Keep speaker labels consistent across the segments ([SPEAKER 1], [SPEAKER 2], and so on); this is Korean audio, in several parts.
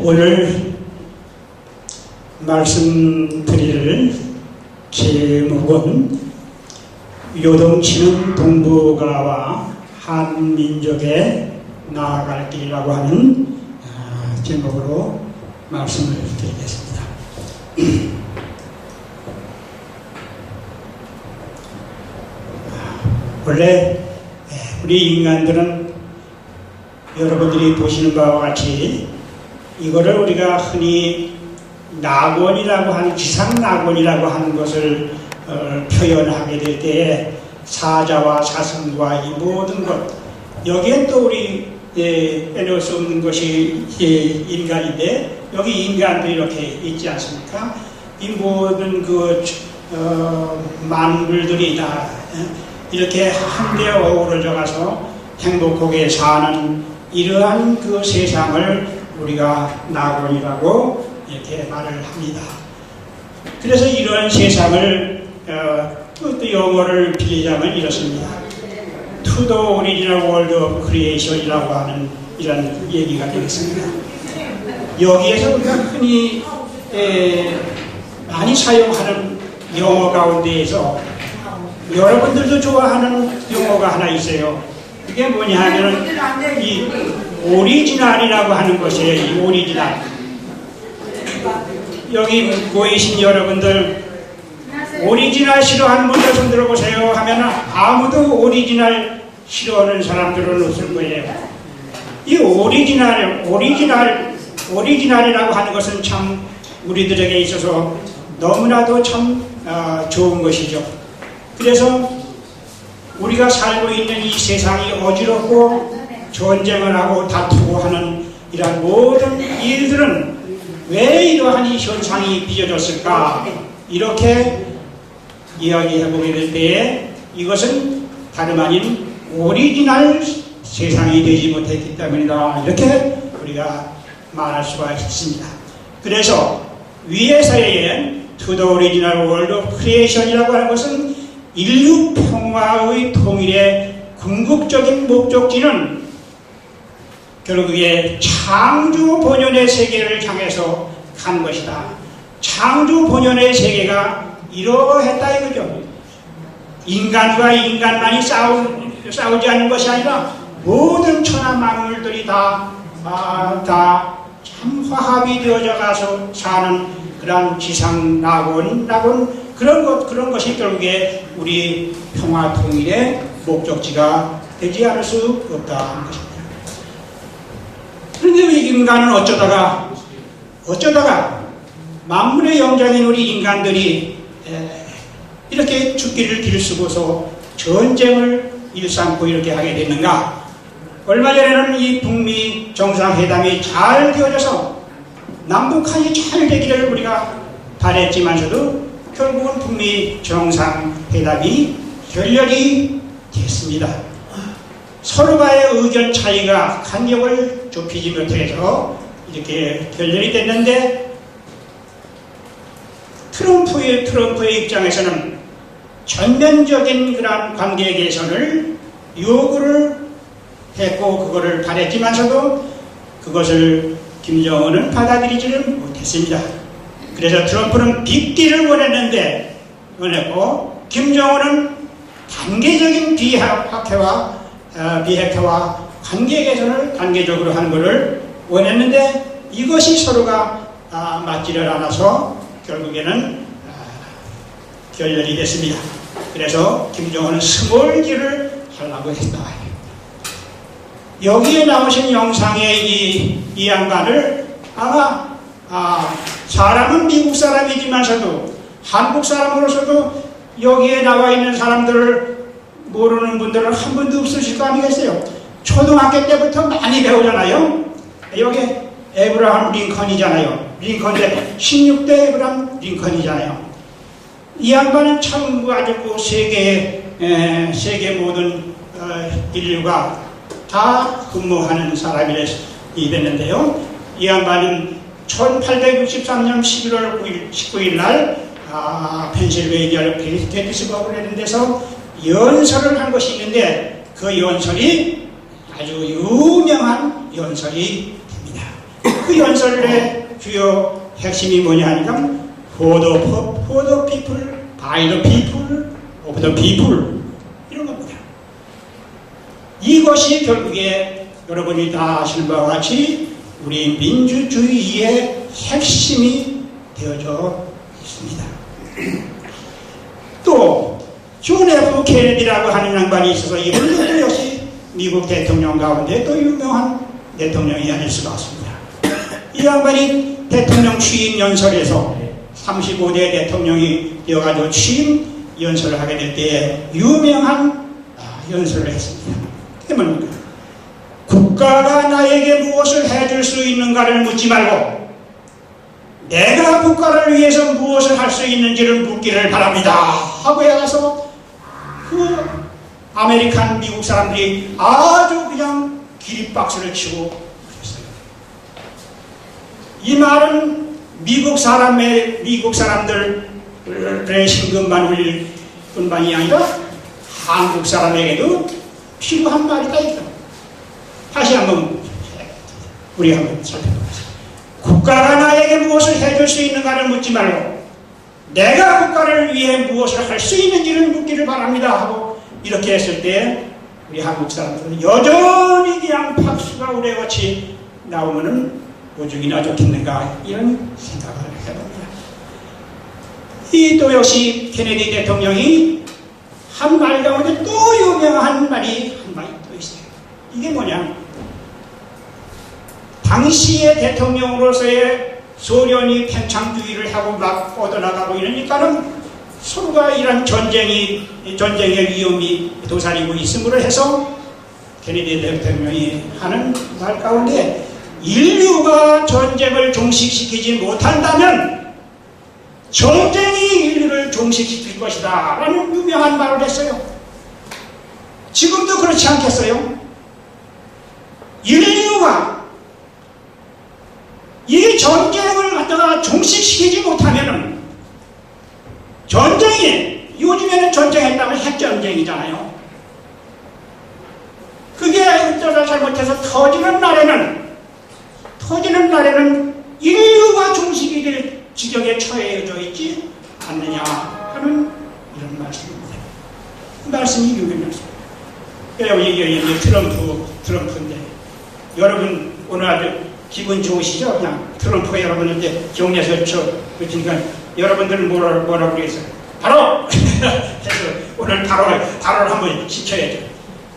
[SPEAKER 1] 오늘 말씀드릴 제목은 요동치는 동북아와 한민족의 나아갈 길이라고 하는 제목으로 말씀을 드리겠습니다. 원래 우리 인간들은 여러분들이 보시는 바와 같이 이거를 우리가 흔히 낙원이라고 하는 지상낙원이라고 하는 것을 표현하게 될 때에 사자와 사슴과 이 모든 것, 여기에 또 우리 빼놓을 수 없는 것이 인간인데, 여기 인간들이 이렇게 있지 않습니까? 이 모든 만물들이 다 이렇게 한데 어우러져 가서 행복하게 사는 이러한 그 세상을 우리가 낙원이라고 이렇게 말을 합니다. 그래서 이러한 세상을 또 영어를 빌리자면 이렇습니다. To the original world of creation이라고 하는 이런 얘기가 되겠습니다. 여기에서 우리가 흔히 많이 사용하는 영어 가운데에서 여러분들도 좋아하는 용어가 하나 있어요. 그게 뭐냐 하면은 이 오리지널이라고 하는 것이에요. 이 오리지널. 여기 모이신 여러분들 오리지널 싫어하는 분들 손 들어보세요 하면은 아무도 오리지널 싫어하는 사람들은 없을 거예요. 이 오리지널이라고 하는 것은 참 우리들에게 있어서 너무나도 참 좋은 것이죠. 그래서 우리가 살고 있는 이 세상이 어지럽고 전쟁을 하고 다투고 하는 이런 모든 일들은 왜 이러한 이 현상이 빚어졌을까? 이렇게 이야기해보게 될 때에 이것은 다름 아닌 오리지널 세상이 되지 못했기 때문이다. 이렇게 우리가 말할 수가 있습니다. 그래서 위에서의 To the original world of creation이라고 하는 것은 인류 평화의 통일의 궁극적인 목적지는 결국에 창조 본연의 세계를 향해서 간 것이다. 창조 본연의 세계가 이러했다 이거죠. 인간과 인간만이 싸우지 않는 것이 아니라 모든 천하 만물들이 다 참 화합이 되어져 가서 사는 그런 지상 낙원 그런 것이 결국에 우리 평화 통일의 목적지가 되지 않을 수 없다 하는 것입니다. 그런데 우리 인간은 어쩌다가 만물의 영장인 우리 인간들이 이렇게 죽기를 길쓰고서 전쟁을 일삼고 이렇게 하게 됐는가? 얼마 전에는 이 북미 정상회담이 잘 되어져서 남북한이 잘 되기를 우리가 바랬지만서도 결국은 북미 정상회담이 결렬이 됐습니다. 서로가의 의견 차이가 간격을 좁히지 못해서 이렇게 결렬이 됐는데, 트럼프의 입장에서는 전면적인 그런 관계 개선을 요구를 했고 그거를 바랬지만서도 그것을 김정은은 받아들이지를 못했습니다. 그래서 트럼프는 빅딜을 원했고 김정은은 단계적인 비핵화와 관계 개선을 단계적으로 하는 것을 원했는데 이것이 서로가 맞지를 않아서 결국에는 결렬이 됐습니다. 그래서 김정은은 스몰딜을 하려고 했다. 여기에 나오신 영상의 이 양반을 아마 사람은 미국 사람이지만서도 한국 사람으로서도 여기에 나와 있는 사람들을 모르는 분들은 한 분도 없으실 거 아니겠어요? 초등학교 때부터 많이 배우잖아요. 여기 에브라함 링컨이잖아요. 링컨인데 16대 에브라함 링컨이잖아요. 이 양반은 참 아주 세계 모든 인류가 다 근무하는 사람이 됐는데요. 이 양반은 1863년 11월 19일 날 펜실베이니아 게티스버그를 하는 데서 연설을 한 것이 있는데 그 연설이 아주 유명한 연설이 됩니다. 그 연설의 주요 핵심이 뭐냐 하니까 for the people, by the people, of the people 이런 겁니다. 이것이 결국에 여러분이 다 아실 바와 같이 우리 민주주의의 핵심이 되어져 있습니다. 또 존 F 케네디라고 하는 양반이 있어서 이분도 역시 미국 대통령 가운데 또 유명한 대통령이 아닐 수가 없습니다. 이 양반이 대통령 취임 연설에서 35대 대통령이 되어가지고 취임 연설을 하게 될 때 유명한 연설을 했습니다. 그게 뭡니까? 국가가 나에게 무엇을 해줄 수 있는가를 묻지 말고 내가 국가를 위해서 무엇을 할 수 있는지를 묻기를 바랍니다 하고 해가서 그 아메리칸 미국 사람들이 아주 그냥 기립박수를 치고 그랬어요. 이 말은 미국 사람들의 심금만 울릴 뿐만이 아니라 한국 사람에게도 필요한 말이다 이거. 다시 한번 우리 한번 살펴보겠습니다. 국가가 나에게 무엇을 해줄 수 있는가를 묻지 말고 내가 국가를 위해 무엇을 할 수 있는지를 묻기를 바랍니다 하고 이렇게 했을 때 우리 한국 사람들은 여전히 그냥 박수가 우레같이 나오면은 오죽이나 좋겠는가 이런 생각을 해봅니다. 이 또 역시 케네디 대통령이 한 말 가운데 또 유명한 말이 한 말이 또 있어요. 이게 뭐냐? 당시의 대통령으로서의 소련이 팽창주의를 하고 막 뻗어나가고 이러니까는 서로가 이런 전쟁의 위험이 도사리고 있음으로 해서 케네디 대통령이 하는 말 가운데 인류가 전쟁을 종식시키지 못한다면 전쟁이 인류를 종식시킬 것이다 라는 유명한 말을 했어요. 지금도 그렇지 않겠어요? 인류가 이 전쟁을 갖다가 종식시키지 못하면은 전쟁이 요즘에는 전쟁했다면 핵전쟁이잖아요. 그게 어쩌다 잘못해서 터지는 날에는 인류가 종식이 될 지경에 처해져 있지 않느냐 하는 이런 말씀입니다. 그 말씀이 유명한 말씀입니다. 그래요. 이게 트럼프인데 여러분 오늘 아주 기분 좋으시죠? 그냥 트럼프가 여러분을 이제 경례에서 그러니까 여러분들은 뭐라고 그랬어요? 바로! 해서 오늘 바로를 한번 시켜야죠.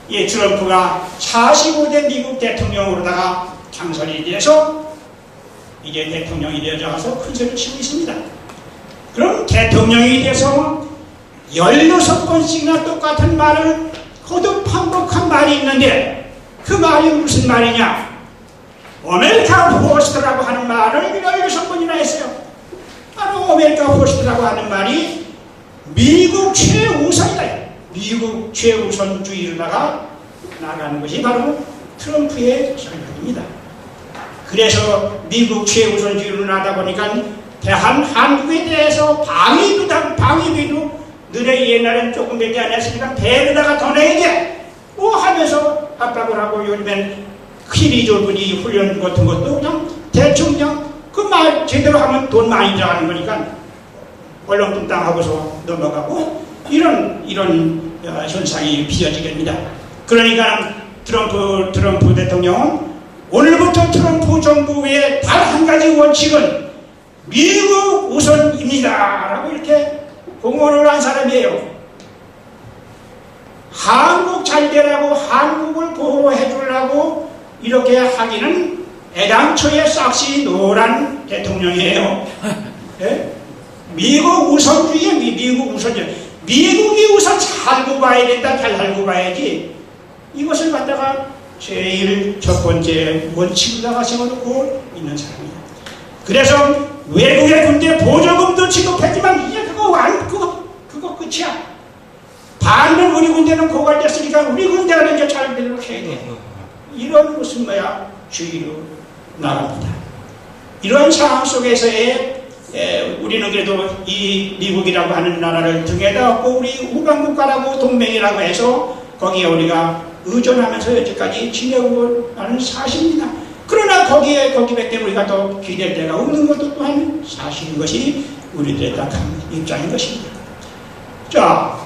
[SPEAKER 1] 이 트럼프가 45대 미국 대통령으로다가 당선이 돼서 이제 대통령이 되어서 큰 소리를 치고 있습니다. 그럼 대통령이 돼서 16번씩이나 똑같은 말을 거듭 반복한 말이 있는데 그 말이 무슨 말이냐? 아메리카 포스트라고 하는 말을 16번이나 했어요. 바로 아메리카 포스트라고 하는 말이 미국 최우선이다. 미국 최우선주의로다가 나가는 것이 바로 트럼프의 생각입니다. 그래서 미국 최우선주의로 나가다 보니까 한국에 대해서 방위비도 너네 옛날엔 조금밖에 안 했으니까 배에다가 더 내야 돼. 뭐 하면서 압박을 하고 요즘엔 키리조분이 훈련 같은 것도 그냥 대충 그냥 그 말 제대로 하면 돈 많이 들어가는 거니까 얼렁뚱땅 하고서 넘어가고 이런 현상이 빚어지게 됩니다. 그러니까 트럼프 대통령은 오늘부터 트럼프 정부의 단 한 가지 원칙은 미국 우선입니다 라고 이렇게 공언을 한 사람이에요. 한국 잘 되라고 한국을 보호해 주려고 이렇게 하기는 애당초에 싹시 노란 대통령이에요. 네? 미국 우선주의, 미국이 우선 잘 구봐야 된다, 잘 알고 봐야지. 이것을 갖다가 제일 첫 번째 원칙으로다가 세워놓고 있는 사람이에요. 그래서 외국의 군대 보조금도 지급했지만 이제 그거 끝이야. 반면 우리 군대는 고갈됐으니까 우리 군대가 이제 잘 되도록 해야 돼. 이런 무슨 주의로 나갑니다. 이런 상황 속에서의 우리는 그래도 이 미국이라고 하는 나라를 등에다 업고 우리 우방국가라고 동맹이라고 해서 거기에 우리가 의존하면서 여기까지 지내고 하는 사실입니다. 그러나 그러나 거기에 때문에 우리가 또 기댈 데가 없는 것도 또한 사실인 것이 우리들의 딱한 입장인 것입니다. 자,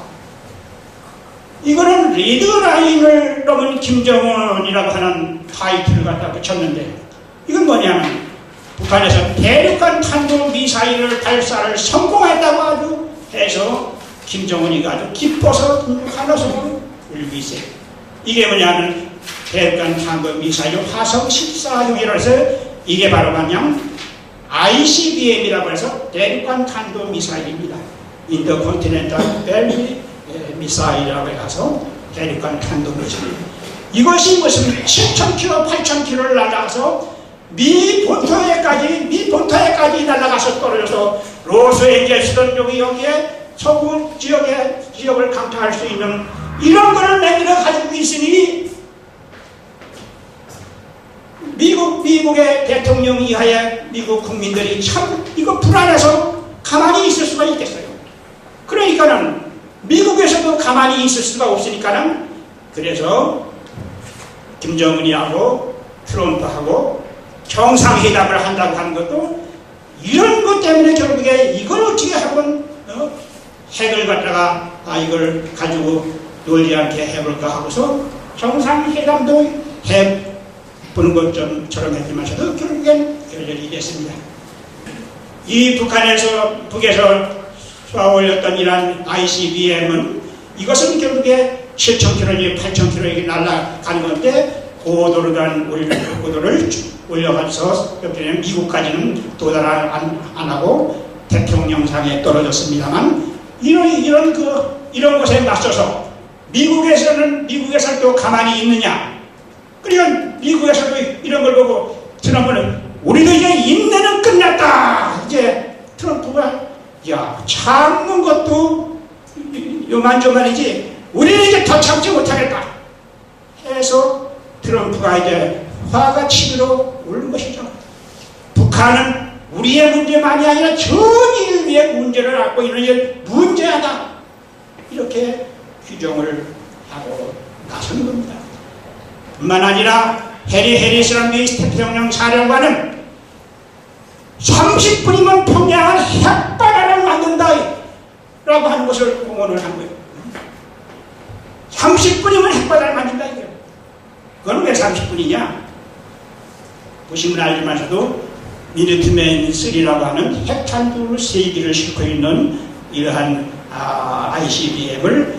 [SPEAKER 1] 이거는 리드라인을 넘은 김정은이라고 하는 타이틀을 갖다 붙였는데, 이건 뭐냐면 북한에서 대륙간 탄도 미사일을 발사를 성공했다고 아주 해서 김정은이가 아주 기뻐서 한호성을 울고 있어요. 이게 뭐냐면 대륙간 탄도 미사일 화성 14형이라고 해서 이게 바로 그냥 ICBM이라고 해서 대륙간 탄도 미사일입니다. 인터컨티넨탈 밸리 미사일이라고 해서 대륙간 탄도 미사일. 이것이 무슨 7,000km, 8,000km를 날아가서 미 본토에까지 날아가서 떨어져서 로스앤젤레스든 여기에 서부 지역을 강타할 수 있는 이런 거를 만들어 가지고 있으니 미국의 대통령 이하의 미국 국민들이 참 이거 불안해서 가만히 있을 수가 있겠어요. 그러니까는 미국에서도 가만히 있을 수가 없으니까는 그래서 김정은이하고 트럼프하고 정상회담을 한다고 하는 것도 이런 것 때문에 결국에 이걸 어떻게 하면 핵을 갖다가 이걸 가지고 놀지 않게 해볼까 하고서 정상회담도 해보는 것처럼 했지만서도 결국엔 결렬이 됐습니다. 이 북에서 쏘아 올렸던 이러한 ICBM은 이것은 결국에 7,000km, 8,000km 날아가는 건데 고도를 올려가서 미국까지는 도달 안 하고 태평양상에 떨어졌습니다만 이런 것에 맞서서 미국에서 또 가만히 있느냐? 그러니까 미국에서도 이런 걸 보고 트럼프는 우리도 이제 인내는 끝났다. 이제 트럼프가 참는 것도 요만저만이지 우리는 이제 더 참지 못하겠다 해서 트럼프가 이제 화가 치밀어 오른 것이죠. 북한은 우리의 문제만이 아니라 전 인류의 문제를 안고 있는 문제하다 이렇게 규정을 하고 나선 겁니다. 뿐만 아니라 해리스라는 미 태평양 사령관은 30분이면 평양을 핵바다를 만든다 라고 하는 것을 공언을 한 거예요. 30분이면 핵바다를 만든다 이거예요. 그건 왜 30분이냐? 보시면 알지만서도 미니트맨 3라고 하는 핵탄두 3기를 싣고 있는 이러한 ICBM을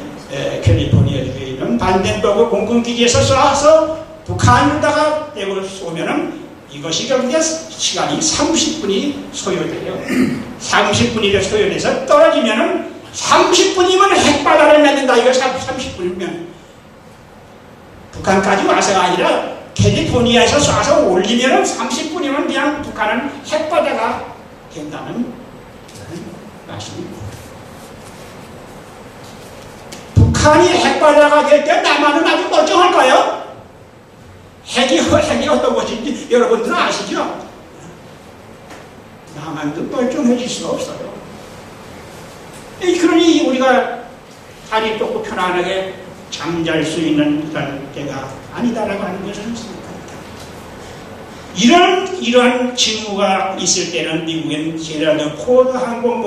[SPEAKER 1] 캘리포니아주에 있는 반덴버그 공군기지에서 쏴서 북한에다가 대구를 쏘면은 이것이 결국에 시간이 30분이 소요돼요. 30분이 소요돼서 떨어지면은 30분이면 핵바다를 맺는다. 이거 30분이면 북한까지 와서가 아니라 캘리포니아에서 쏴서 올리면은 30분이면 그냥 북한은 핵바다가 된다는 말씀입니다. 북한이 핵바다가 될 때 남한은 아주 멀쩡할까요? 핵이 어떤 것인지 여러분들은 아시죠? 남한도 멀쩡해질 수가 없어요. 그러니 우리가 다리 뻗고 편안하게 잠잘 수 있는 그런 때가 아니다라고 하는 것을 생각합니다. 이런 징후가 있을 때는 미국은 제대로 포드 항공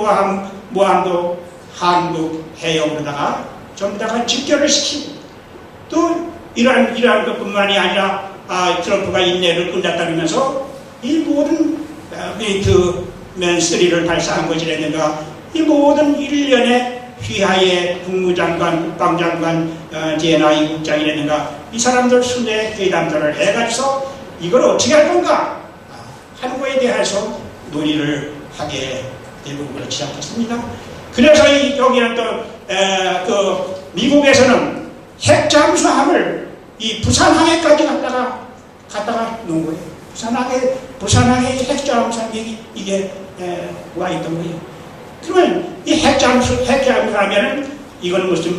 [SPEAKER 1] 모함도 한국 해역으로다가 전부 다 집결을 시키고 또 이러한 것뿐만이 아니라 트럼프가 인내를 끝났다면서 이 모든 미니트맨 3를 발사한 것이라든가 이 모든 일련의 휘하의 국무장관, 국방장관, DNI 국장이라든가 이 사람들 순회 회담들을 해가지고 이걸 어떻게 할 건가 하는 거에 대해서 논의를 하게 되고 그렇지 않겠습니까? 그래서 여기는 또 미국에서는 핵잠수함을 이 부산항해까지 갖다가 놓은 거예요. 부산항에 핵잠수함이 이게 와 있던 거예요. 그러면 이 핵잠수하면은 이건 무슨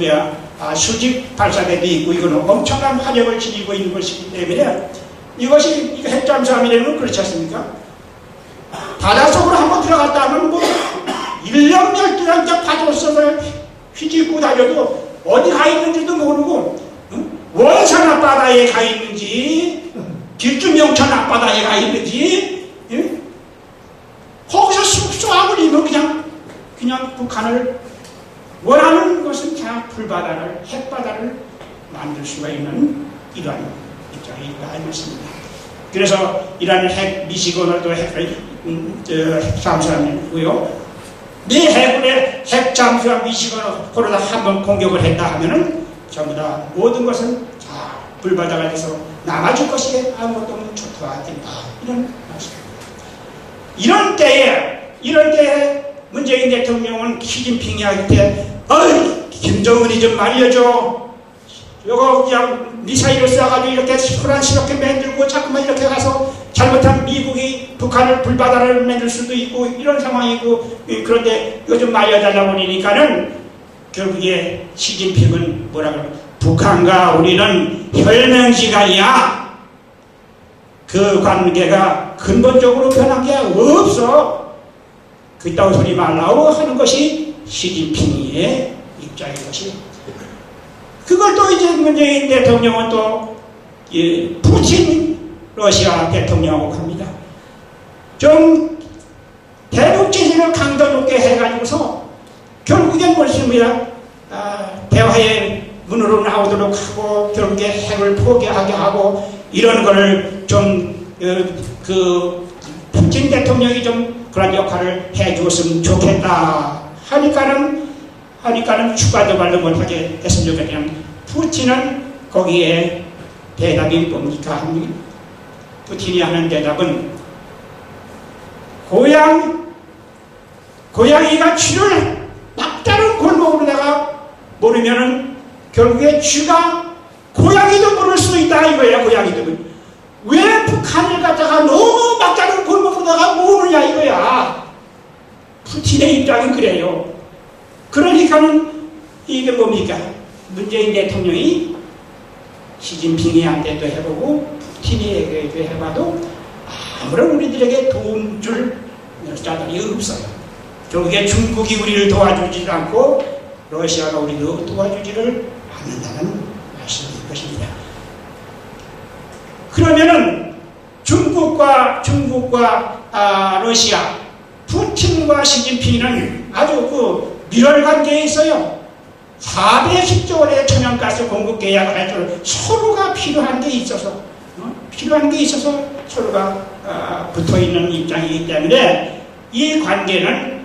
[SPEAKER 1] 수직 발사대도 있고 이거는 엄청난 화력을 지니고 있는 것이기 때문에 이것이 핵잠수함이라면 그렇지 않습니까? 바닷속으로 한번 들어갔다 하면 뭐 1년 12년째 파도속을 휘짓고 다녀도 어디 가 있는지도 모르고 원산 앞바다에 가 있는지 길주명천 앞바다에 가 있는지, 예? 거기서 쏘아버리면 그냥 북한을 원하는 것은 다 불바다를, 핵바다를 만들 수가 있는 이러한 입장이 있다 이 말씀입니다. 그래서 이러한 핵, 미시건으로도 핵 잠수함이고요. 미 해군의 핵 잠수함 미시건으로 한번 공격을 했다 하면은 전부 다 모든 것은 다 불바다가 돼서 남아줄 것이 아무것도 없는 초토화가 된다. 이런 말씀입니다. 이런 때에 문재인 대통령은 시진핑이한테 어이 김정은이 좀 말려줘. 요거 그냥 미사일을 쏴가지고 이렇게 소란스럽게 만들고 자꾸만 이렇게 가서 잘못하면 미국이 북한을 불바다를 만들 수도 있고 이런 상황이고 그런데 이거 좀 말려달라고 그러니까는 결국에 시진핑은 뭐라 그러면 북한과 우리는 혈맹지간이야. 그 관계가 근본적으로 변한 게 없어. 그따위 소리 말라고 하는 것이 시진핑의 입장인 것이. 그걸 또 이제 문재인 대통령은 또 푸틴 러시아 대통령하고 합니다. 좀 대북 제재를 강도 높게 해가지고서 결국엔 무엇입니다? 대화의 문으로 나오도록 하고 결국에 핵을 포기하게 하고 이런 거를 좀 푸틴 대통령이 좀 그런 역할을 해주었으면 좋겠다 하니까는 추가도 말도 못하게 했으면 좋겠냐. 푸틴은 거기에 대답이 뭡니까? 푸틴이 하는 대답은 고양이가 쥐를 막다른 골목으로다가 모르면은 결국에 쥐가 고양이도 모를 수도 있다 이거야. 고양이도 왜 북한을 갖다가 너무 막다른 골목으로다가 모르냐 이거야. 푸틴의 입장은 그래요. 그러니까는 이게 뭡니까? 문재인 대통령이 시진핑이한테도 해보고 푸틴에게도 해봐도 아무런 우리들에게 도움 줄 자들이 없어요. 결국에 중국이 우리를 도와주지 않고 러시아가 우리도 도와주지를 않는다는 말씀인 것입니다. 그러면은 중국과 러시아, 푸틴과 시진핑은 아주 밀월 관계에 있어요. 410조 원의 천연가스 공급 계약을 할 줄 서로가 필요한 게 있어서 서로가 붙어 있는 입장이기 때문에 이 관계는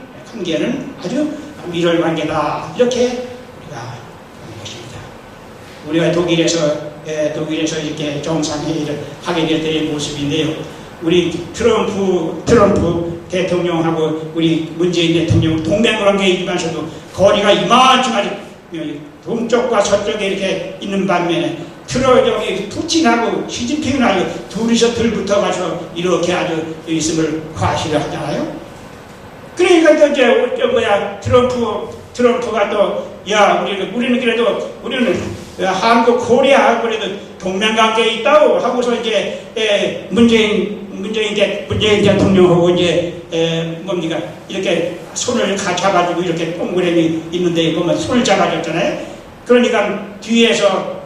[SPEAKER 1] 아주 밀월 관계다 이렇게 우리가 하는 것입니다. 우리가 독일에서 이렇게 정상회의를 하게 될 때의 모습인데요. 우리 트럼프 대통령하고 우리 문재인 대통령 동맹관계이면서도 거리가 이만큼까지 동쪽과 서쪽에 이렇게 있는 반면에 여기 푸틴하고 시진핑하고 둘이서 들붙어가서 이렇게 아주 있음을 과시를 하잖아요. 그러니까 또 이제 트럼프가 또 우리는 그래도 한국 코리아 그래도 동맹관계에 있다고 하고서 이제 문재인 대통령하고 이제 뭡니까 이렇게 손을 잡아주고 이렇게 동그라미 있는데 보면 손을 잡아줬잖아요. 그러니까 뒤에서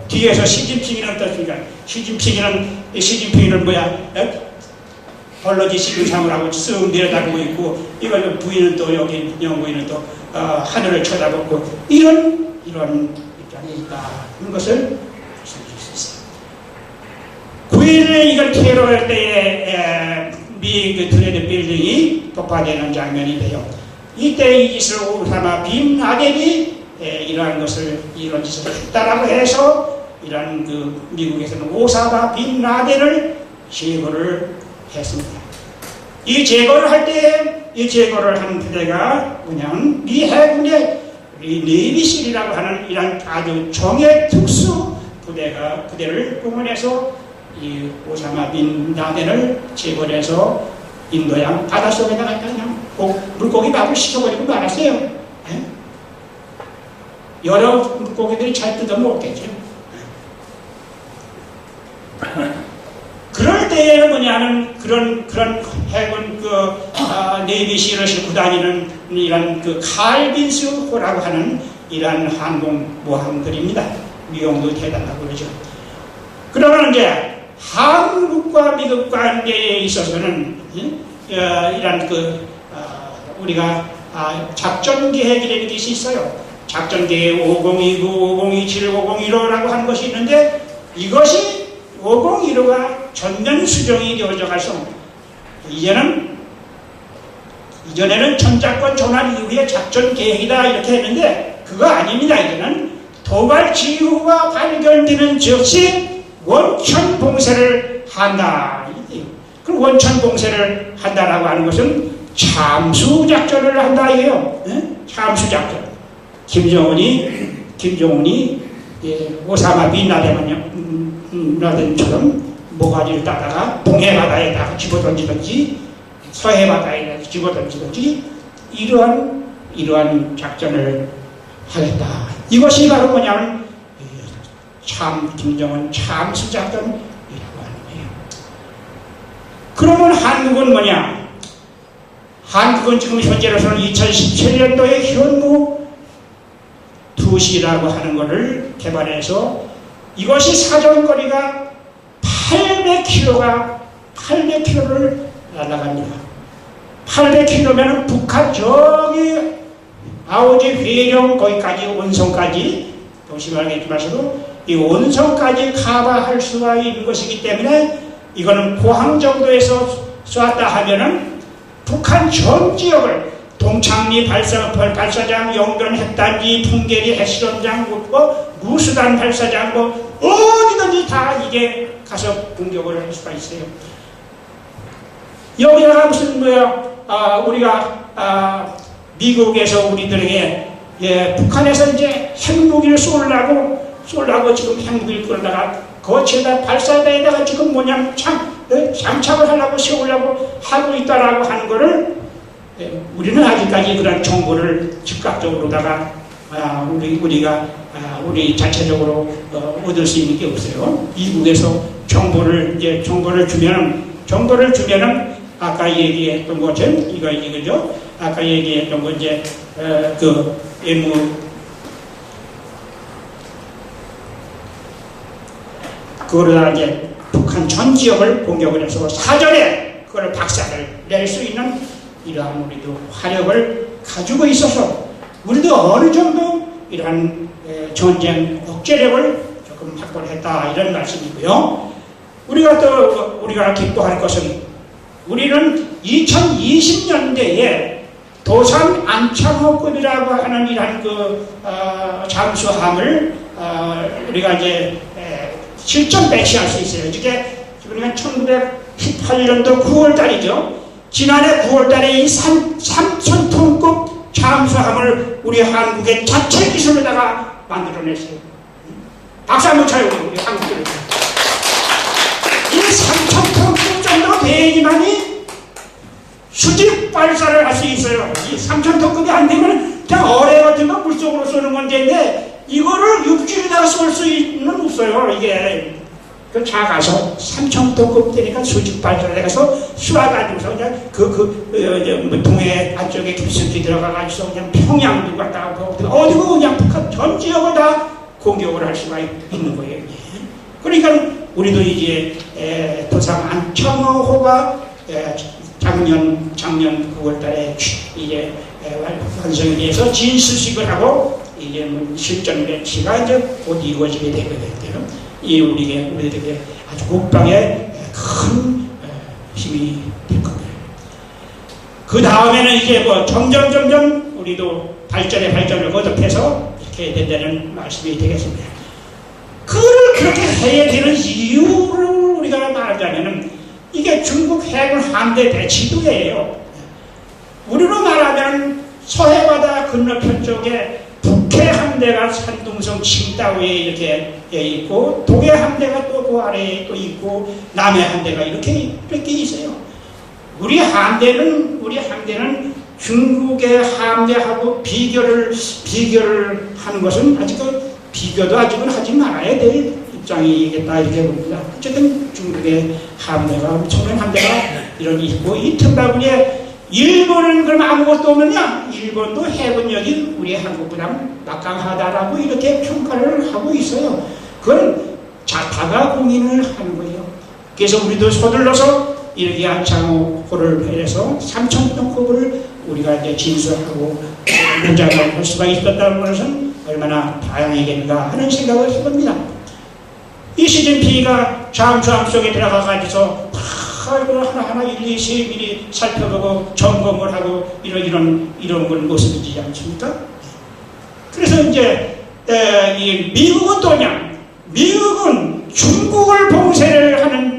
[SPEAKER 1] 시진핑이는 어떻습니까? 시진핑이는 벌러지 시금상을 하고 쓱 내려다보고 있고 이걸 부인은 또 여기 영부인은 또 하늘을 쳐다보고 이런 입장에 있다. 이런 것을 말씀드릴 수 있어요. 9일에 이걸 테러할 때에 미 트레이드 빌딩이 폭파되는 장면이 돼요. 이때 이 짓을 오사마 빈 라덴이 이런 짓을 했다라고 해서 미국에서는 오사마 빈 라덴을 제거를 했습니다. 이 제거를 한 부대가 뭐냐면 미 해군의 네이비실이라고 하는 이런 아주 정예 특수 부대를 동원해서 이 오사마 빈 라덴을 제거를 해서 인도양 바닷속에다가 그냥 물고기 밥을 시켜버리고 말았어요. 네? 여러 물고기들이 잘 뜯어 먹겠죠. 그럴 때에는 뭐냐면 그런 해군 네이비실을 싣고 다니는 이런 칼빈스호라고 하는 이런 항공 모함들입니다. 위용도 대단하고 그러죠. 그러면 이제 한국과 미국 관계에 있어서는 이런 우리가 작전 계획이라는 것이 있어요. 작전 계획 5029, 5027, 5015라고 하는 것이 있는데 이것이 5015가 전면 수정이 되어져 가서 이전에는 전작권 전환 이후에 작전 계획이다 이렇게 했는데 그거 아닙니다. 이제는 도발 징후가 발견되는 즉시 원천 봉쇄를 한다. 그 원천 봉쇄를 한다라고 하는 것은 참수 작전을 한다 이게요. 참수 작전. 김정은이 오사마 빈 라덴처럼 모가지를 따다가 동해 바다에다가 집어던지든지 서해 바다에다가 집어던지든지 이러한 작전을 하겠다. 이것이 바로 뭐냐면 김정은 참수 작전이라고 하는 거예요. 그러면 한국은 뭐냐? 한국은 지금 현재로서는 2017년도에 현무 두시라고 하는 것을 개발해서 이것이 사정거리가 800km를 날아갑니다. 800km면 북한 저기 아오지 회령 거기까지 온성까지 조심하겠지만서도 이 온성까지 커버할 수가 있는 것이기 때문에 이거는 포항 정도에서 쏘았다 하면은 북한 전 지역을 동창리 발사장, 영변 핵단지, 풍계리 핵실험장, 무수단 발사장, 어디든지 다 이게 가서 공격을 할 수가 있어요. 여기다가 무슨 우리가 미국에서 우리들에게 북한에서 이제 핵무기를 쏘려고 지금 핵무기를 끌다가 거치에다 발사대에다가 지금 장착을 하려고 세우려고 하고 있다라고 하는 거를 우리는 아직까지 그런 정보를 즉각적으로다가 우리 자체적으로 얻을 수 있는 게 없어요. 미국에서 정보를 주면은 아까 얘기했던 것처럼 이거죠. 아까 얘기했던 거 이제 그거를 이제 북한 전 지역을 공격을 해서 사전에 그걸 박살을 낼 수 있는 이러한 우리도 화력을 가지고 있어서 우리도 어느 정도 이러한 전쟁 억제력을 조금 확보를 했다 이런 말씀이고요. 우리가 기뻐할 것은 우리는 2020년대에 도산 안창호급이라고 하는 이러한 잠수함을 우리가 이제 실전 배치할 수 있어요. 이게 지금 1918년도 9월 달이죠. 지난해 9월 달에 이 3,000톤급 잠수함을 우리 한국의 자체 기술에다가 만들어냈어요. 박수 한번 쳐요, 우리 한국들. 이 3,000톤급 정도 돼야지만이 수직 발사를 할 수 있어요. 이 3,000톤급이 안 되면 그냥 어뢰 같은 거 물속으로 쏘는 문제인데 이거를 육지에다가 쏠 수 있는 없어요. 이게 그 작아서 3,000톤급 되니까 수직 발사를 해서 쏘아가지고서 그냥 동해 안쪽에 깊숙이 들어가가지고 그냥 평양도 갔다 오고 어디고 그냥 북한 전 지역을 다 공격을 할 수가 있는 거예요. 그러니까 우리도 이제 도상 안창호호가 작년 9월달에 이제 완성이 돼서 진수식을 하고 이제 실전 배치가 이제 곧 이루어지게 되거든요. 이 우리들에게 아주 국방에 큰 힘이 될 겁니다. 그 다음에는 이제 점점 우리도 발전을 거듭해서 이렇게 된다는 말씀이 되겠습니다. 그걸 그렇게 해야 되는 이유를 우리가 말하자면은 이게 중국 해군 함대 배치도예요. 우리로 말하면 서해바다 건너편 쪽에 북해 함대가 산둥성 칭다오에 이렇게 있고 동해 함대가 또 그 아래에 또 있고 남해 함대가 이렇게 있어요. 우리 함대는 중국의 함대하고 비교를 하는 것은 비교도 아직은 하지 말아야 될 입장이겠다 이렇게 봅니다. 어쨌든 중국의 함대가 엄청난 함대가 이런 게 있고 이 틈바구니에 일본은 그럼 아무것도 없느냐? 일본도 해군력이 우리 한국보다 막강하다라고 이렇게 평가를 하고 있어요. 그건 자타가 공인을 하는 거예요. 그래서 우리도 서둘러서 이렇게 안창호를 해서 3,000평급을 우리가 이제 진수하고 문장을 할 수가 있었다는 것은 얼마나 다행이겠는가 하는 생각을 해봅니다. 이 시진핑이가 잠수함 속에 들어가가지고 하나하나 일일이 세밀히 살펴보고 점검을 하고 이런 걸 모습이지 않습니까? 그래서 이제 이 미국은 또냐? 미국은 중국을 봉쇄를 하는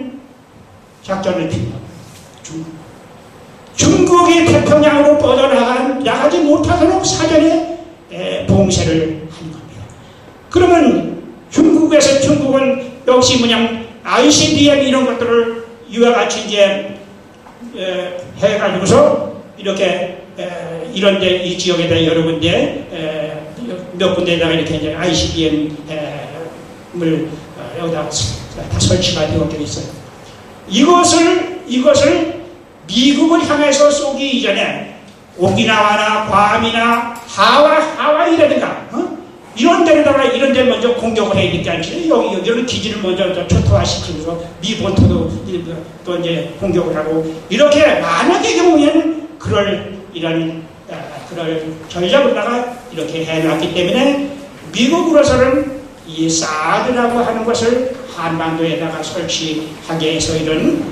[SPEAKER 1] 작전을 핍니다. 중국이 태평양으로 뻗어나가지 못하도록 사전에 봉쇄를 하는 겁니다. 그러면 중국은 역시 ICBM 이런 것들을 이와 같이 이제 해가지고서 이렇게 이런데 이 지역에다 여러 군데 몇 군데에다가 이렇게 이제 ICBM을 여기다 다 설치가 되어 있어요. 이것을 미국을 향해서 쏘기 이전에 오키나와나 괌이나 하와이라든가 이런 데 먼저 공격을 해야 되지 않지? 여기는 기지를 먼저 초토화시키면서 미 본토도 또 이제 공격을 하고 이렇게 만약의 경우에는 그럴 전략으로다가 이렇게 해놨기 때문에 미국으로서는 이 사드라고 하는 것을 한반도에다가 설치하게 해서 이런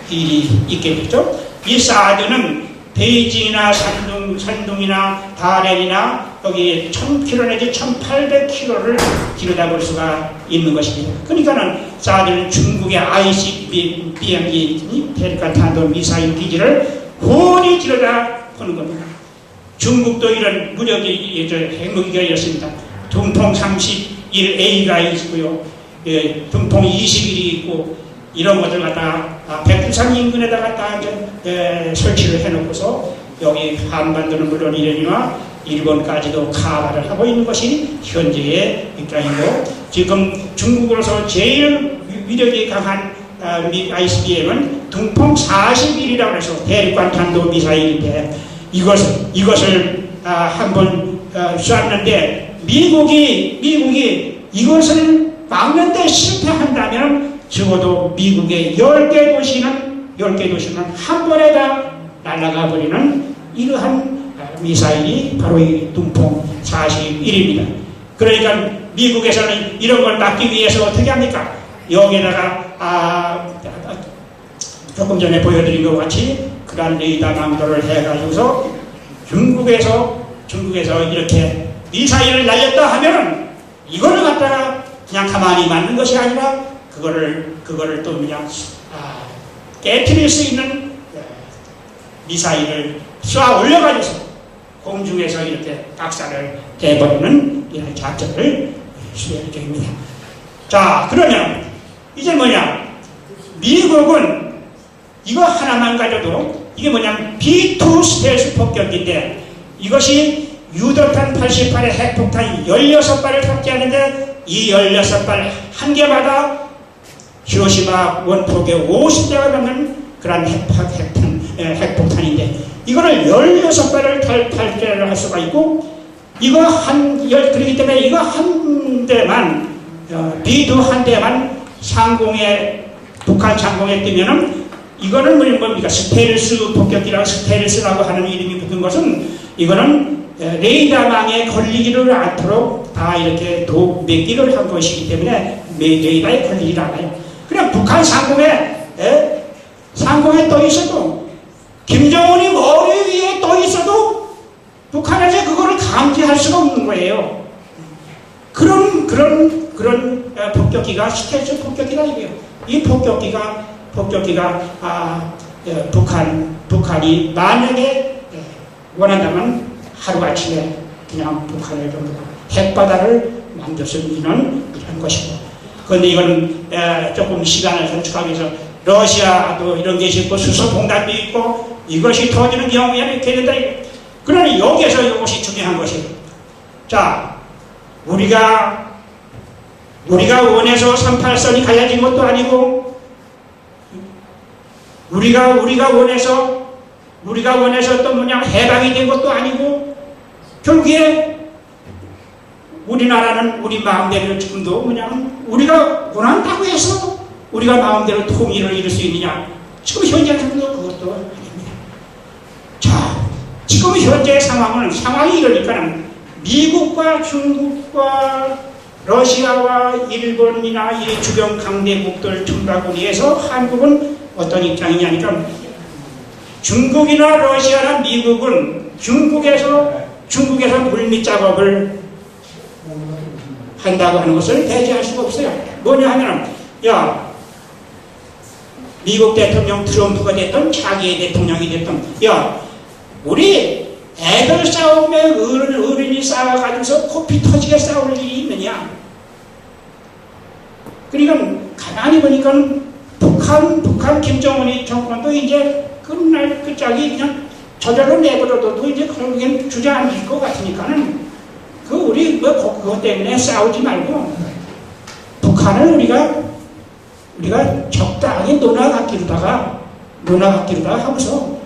[SPEAKER 1] 일이 있게 됐죠. 이 사드는 베이징이나 산둥이나 다롄이나 여기 1000km 내지 1800km를 들여다볼 수가 있는 것입니다. 그러니까는 사드는 중국의 ICBM 대륙간 탄도 미사일 기지를 훤히 들여다보는 겁니다. 중국도 이런 핵무기가 있습니다. 둥통 31A가 있고요. 둥통 21이 있고 이런 것들 갖다가 백두산 인근에다가 다 이제 설치를 해놓고서 여기 한반도는 물론 이란이나 일본까지도 카바를 하고 있는 것이 현재의 입장이고 지금 중국으로서 제일 위력이 강한 ICBM은 둥통 41이라고 해서 대륙간 탄도 미사일인데 이것을 한번 쐈는데 미국이 이것을 막는데 실패한다면 적어도 미국의 10개 도시는 한 번에 다 날아가 버리는 이러한 미사일이 바로 이 둥통 41입니다. 그러니까 미국에서는 이런 걸 막기 위해서 어떻게 합니까? 여기에다가 조금 전에 보여드린 것 같이 그런 레이더 망도를 해가지고서 중국에서 이렇게 미사일을 날렸다 하면은 이거를 갖다가 그냥 가만히 맞는 것이 아니라 그거를 또 그냥 깨트릴 수 있는 미사일을 쏴 올려가지고서 공중에서 이렇게 박살을 내버리는 이런 작전을 수행할 계획입니다. 자, 그러면 이제 미국은 이거 하나만 가져도 이게 B2 스텔스 폭격기인데 이것이 유도탄 88의 핵폭탄 16발을 탑재하는데 이 16발 한 개마다 히로시마 원폭의 50대가 넘는 그런 핵폭탄인데 이거를 16발을 탈퇴를 할 수가 있고 그렇기 때문에 이거 한 대만 B2 한 대만 북한 상공에 뜨면은 이거는 뭡니까? 스텔스 폭격기라고 스텔스라고 하는 이름이 붙은 것은 이거는 레이더망에 걸리지를 않도록 다 이렇게 도매기를 한 것이기 때문에 레이더에 걸리지 않아요. 그냥 북한 상공에 떠 있어도 김정은이 머리 위에 떠 있어도 북한에서 그거를 감지할 수가 없는 거예요. 그런 폭격기가 스텔스 폭격기다 이거예요. 이 폭격기가 북한이 만약에 원한다면 하루아침에 그냥 북한을 전부 핵바다를 만들 수 있는 이런 것이고 그런데 이건 조금 시간을 단축하기 위해서 러시아도 이런 것이 있고 수소봉단도 있고 이것이 터지는 경우에는 이렇게 된다. 그러니 여기에서 이것이 중요한 것이에요. 자, 우리가 원해서 38선이 갈라진 것도 아니고 우리가 원해서 또 해방이 된 것도 아니고 결국에 우리나라는 우리 마음대로 지금도 우리가 원한다고 해서 우리가 마음대로 통일을 이룰 수 있느냐? 지금 현재에서도 그것도 아닙니다. 자, 지금 현재 상황이 이러니까는 미국과 중국과 러시아와 일본이나 이 주변 강대국들 틈바구니에서 한국은 어떤 입장이냐니까 중국이나 러시아나 미국은 중국에서 물밑 작업을 한다고 하는 것을 배제할 수가 없어요. 뭐냐 하면 야, 미국 대통령 트럼프가 됐던 자기의 대통령이 됐던 야, 우리 애들 싸우면 어른이 싸워가지고서 코피 터지게 싸울 일이 있느냐? 그러니까 가만히 보니까 북한 김정은이 정권도 이제 끝날 끝짝이 그냥 저절로 내버려둬도 이제 그러기엔 주저앉을 것 같으니까는 우리 뭐 그것 때문에 싸우지 말고 북한을 우리가 적당히 논하기로다가 하고서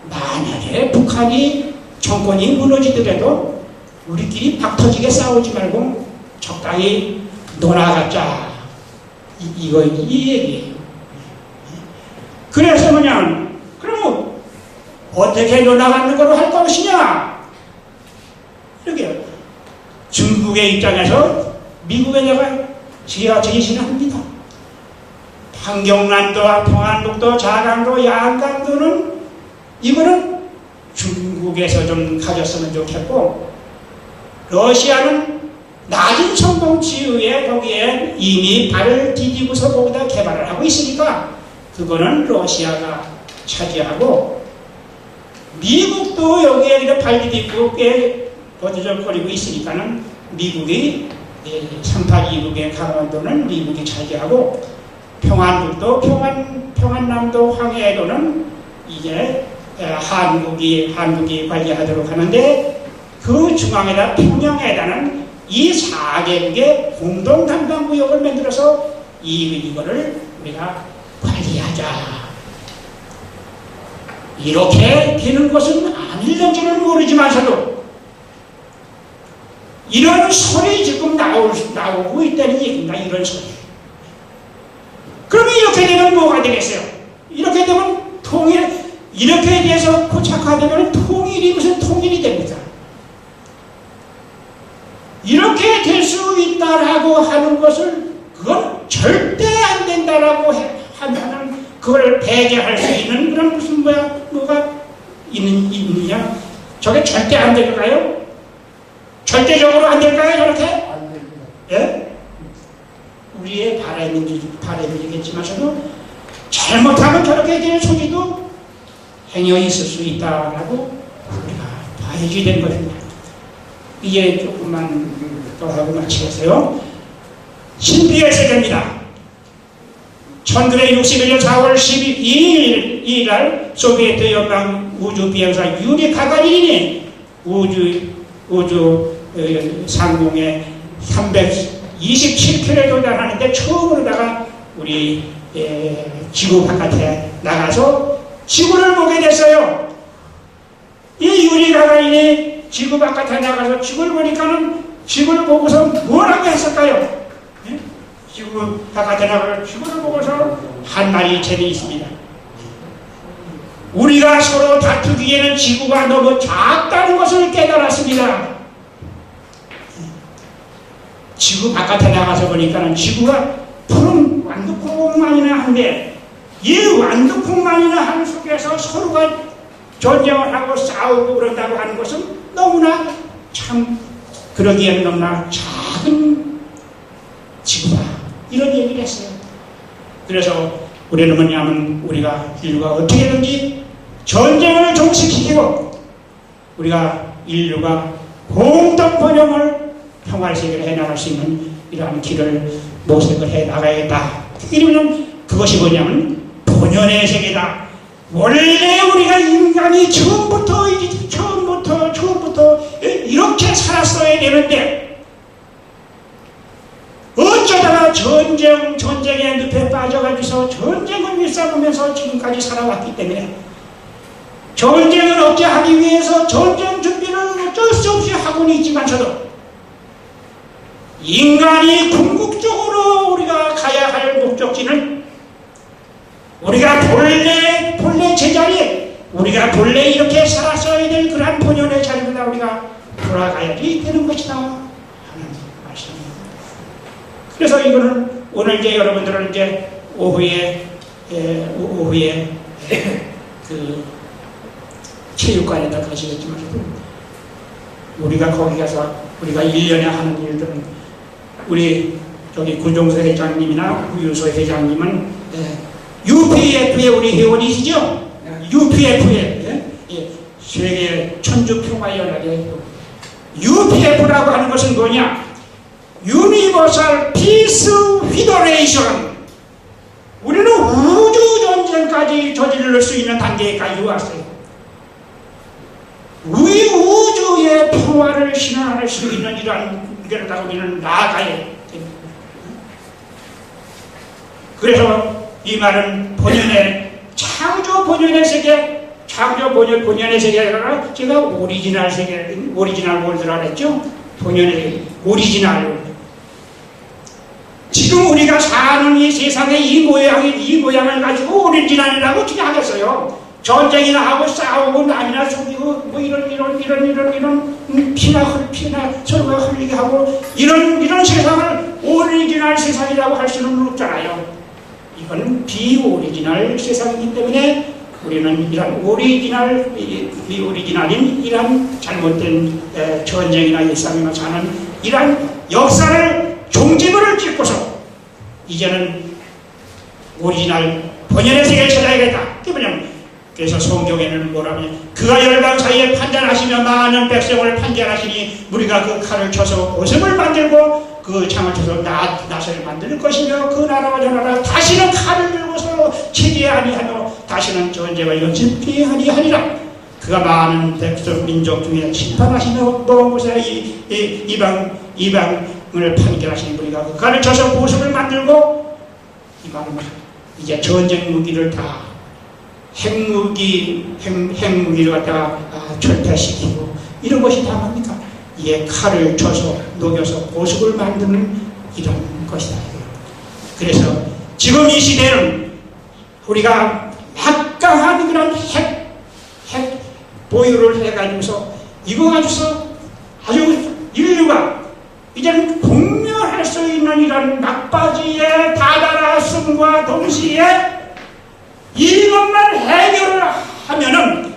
[SPEAKER 1] 만약에 북한이 정권이 무너지더라도 우리끼리 박터지게 싸우지 말고 적당히 놀아가자. 이 얘기예요. 그래서 그럼 어떻게 놀아가는 걸로 할 것이냐? 이렇게 중국의 입장에서 미국에다가 제시합니다. 판경란도와 평안북도, 자강도, 양강도는 이거는 중국에서 좀 가졌으면 좋겠고 러시아는 낮은 성공치유에 거기에 이미 발을 디디고서 거기다 개발을 하고 있으니까 그거는 러시아가 차지하고 미국도 여기에 발 디디고 꽤 버저적거리고 있으니까는 미국이 382국의 강원도는 미국이 차지하고 평안북도, 평안남도, 황해도는 이제 한국이 관리하도록 하는데 그 중앙에다 평양에다는 이 4개국의 공동 담당구역을 만들어서 이거를 우리가 관리하자. 이렇게 되는 것은 아닐는지는 모르지만서도 이런 소리 지금 나오고 있다는 얘기인가, 이런 소리. 그러면 이렇게 되면 뭐가 되겠어요? 이렇게 되면 이렇게 돼서 고착화되면 통일이 무슨 통일이 됩니까? 이렇게 될 수 있다라고 하는 것을 그건 절대 안 된다라고 하면은 그걸 배제할 수 있는 그런 무슨 뭐가 있느냐? 저게 절대 안 될까요? 절대적으로 안 될까요? 저렇게? 안 됩니다. 예? 우리의 바람이겠지만서도 잘못하면 저렇게 될 소리도 행여 있을 수 있다라고 우리가 봐야지 되는 것입니다. 이제 조금만 더 하고 마치겠어요. 신비의 세계입니다. 1961년 4월 12일 날 소비에트 연방 우주 비행사 유리 가가린이 우주 상공에 327km에 도달하는데 처음으로다가 우리 지구 바깥에 나가서 지구를 보게 됐어요. 이 유리 가가린이 지구 바깥에 나가서 지구를 보니까는 지구를 보고서 뭐라고 했을까요? 네? 지구 바깥에 나가서 지구를 보고서 한 말이 재미있습니다. 우리가 서로 다투기에는 지구가 너무 작다는 것을 깨달았습니다. 지구 바깥에 나가서 보니까는 지구가 푸른 완두콩만이나 한데 이 완두콩만이나 한 속에서 서로가 전쟁을 하고 싸우고 그런다고 하는 것은 너무나 참 그러기에는 너무나 작은 지구다. 이런 얘기를 했어요. 그래서 우리는 뭐냐면 우리가 인류가 어떻게든지 전쟁을 종식시키고 우리가 인류가 공동 번영을 평화의 세계를 해나갈 수 있는 이러한 길을 모색을 해 나가야겠다. 이러면 그것이 뭐냐면 본연의 세계다. 원래 우리가 인간이 처음부터 이렇게 살았어야 되는데 어쩌다가 전쟁의 늪에 빠져가지고서 전쟁을 일삼으면서 지금까지 살아왔기 때문에 전쟁을 억제하기 위해서 전쟁 준비를 어쩔 수 없이 하고는 있지만서도 인간이 궁극적으로 우리가 가야 할 목적지는 우리가 본래 제자리, 우리가 본래 이렇게 살았어야 될 그러한 본연의 자리보다 우리가 돌아가야지 되는 것이다 하는 말씀입니다. 그래서 이거는 오늘 이제 여러분들은 이제 오후에 그 체육관에다 가시겠지만 우리가 거기 가서 우리가 1년에 하는 일들은 우리 저기 구종서 회장님이나 구유소 회장님은 UPF의 우리 회원이시죠? UPF의 세계 천주평화연합의 UPF라고 하는 것은 뭐냐? 유니버설 피스 휘더레이션. 우리는 우주 전쟁까지 저지를 수 있는 단계까지 왔어요. 우리 우주의 평화를 실현할 수 있는 이러한 길을 우리는 나아가야 됩니다. 그래서 이 말은 본연의 창조 본연의 세계, 창조 본연의 세계가 제가 오리지널 세계, 오리지널 월드라 그랬죠? 본연의 오리지널 월드. 지금 우리가 사는 이 세상의 이 모양을 가지고 오리지널이라고 어떻게 하겠어요? 전쟁이나 하고 싸우고 남이나 속이고 뭐 이런 피나 서로가 흘리게 하고 이런 세상을 오리지널 세상이라고 할 수는 없잖아요. 이거는 비오리지널 세상이기 때문에 우리는 이런 비오리지널인 이런 잘못된 전쟁이나 일상이나 사는 이런 역사를 종지부를 찍고서 이제는 오리지널 본연의 세계를 찾아야겠다. 그래서 성경에는 뭐라면 그가 열방 사이에 판단하시며 많은 백성을 판단하시니 우리가 그 칼을 쳐서 보석을 만들고 그 창을 쳐서 낫을 만들 것이며 그 나라와 저 나라 다시는 칼을 들고서 치지 아니하며 다시는 전쟁을 연습히 아니하리라. 그가 많은 백성 민족 중에 심판하시며 먼 곳에 이방을 판결하시니 우리가 그 칼을 쳐서 보석을 만들고 이 말은 이제 전쟁 무기를 다 핵무기를 갖다가 철폐시키고 이런 것이 다 뭡니까? 이에 칼을 쳐서 녹여서 보석을 만드는 이런 것이다. 그래서 지금 이 시대는 우리가 막강한 그런 핵 보유를 해가지고서 이거 가지고서 아주 인류가 이제는 공멸할 수 있는 이런 막바지의 다다랐음과 동시에 이것만 해결을 하면은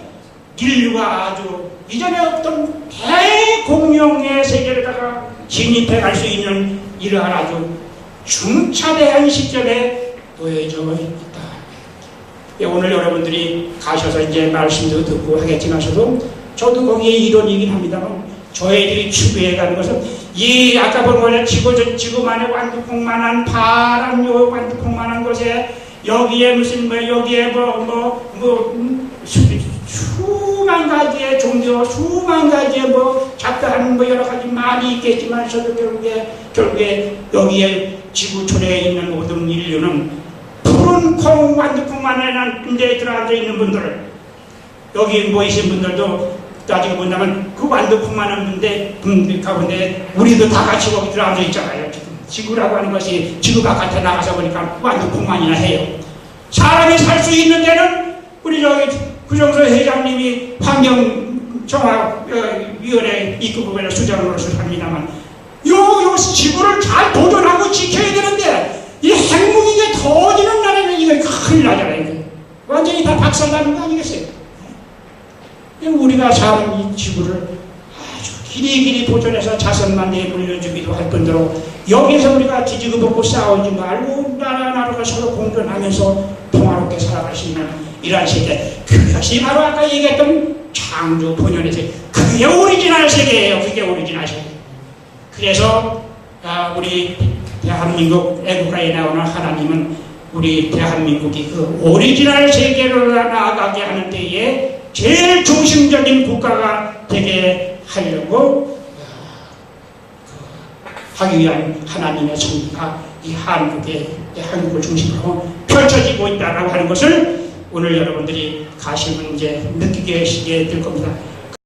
[SPEAKER 1] 인류가 아주 이전에 없던 대공룡의 세계에다가 진입해 갈 수 있는 이러한 아주 중차대한 시점에 놓여져 있다. 오늘 여러분들이 가셔서 이제 말씀도 듣고 하겠지만서도 저도 거기에 이론이긴 합니다만 저희들이 추구해 가는 것은 이 아까 본 거는 지구만의 완두콩만한 파란 요 완두콩만한 것에 여기에 무슨 여기에 수만 가지의 종교, 수만 가지의 작다하는 여러 가지 말이 있겠지만 저도 결국에 여기에 지구촌에 있는 모든 인류는 푸른 콩 완두콩만한 데 들어앉아 있는 분들, 여기 모이신 분들도 따지고 본다면 그 완두콩만한 분들 가운데 우리도 다 같이 거기 들어앉아 있잖아요. 지구라고 하는 것이 지구 바깥에 나가서 보니까 완두콩만이나 해요. 사람이 살 수 있는 데는 우리 저기 구정서 회장님이 환경정화위원회 입구부의 수장으로서 합니다만 요 지구를 잘 보존하고 지켜야 되는데 이 핵무기가 터지는 날에는 이거 큰일 나잖아요. 이거. 완전히 다 박살나는 거 아니겠어요? 우리가 사는 이 지구를 아주 길이 보존해서 자선만 내물려주기도 할 뿐더러 여기서 우리가 뒤지고 벗고 싸우지 말고 나라가 서로 공존하면서 평화롭게 살아갈 수 있는 이러한 세계, 그것이 바로 아까 얘기했던 창조 본연의 세계, 그게 오리지널 세계예요. 그게 오리지널 세계. 그래서 우리 대한민국 애국가에 나오는 하나님은 우리 대한민국이 그 오리지널 세계로 나아가게 하는 데에 제일 중심적인 국가가 되게 하려고 하기 위한 하나님의 섭리가 이 한국을 중심으로 펼쳐지고 있다고 하는 것을 오늘 여러분들이 가시면 이제 느끼게 될 겁니다.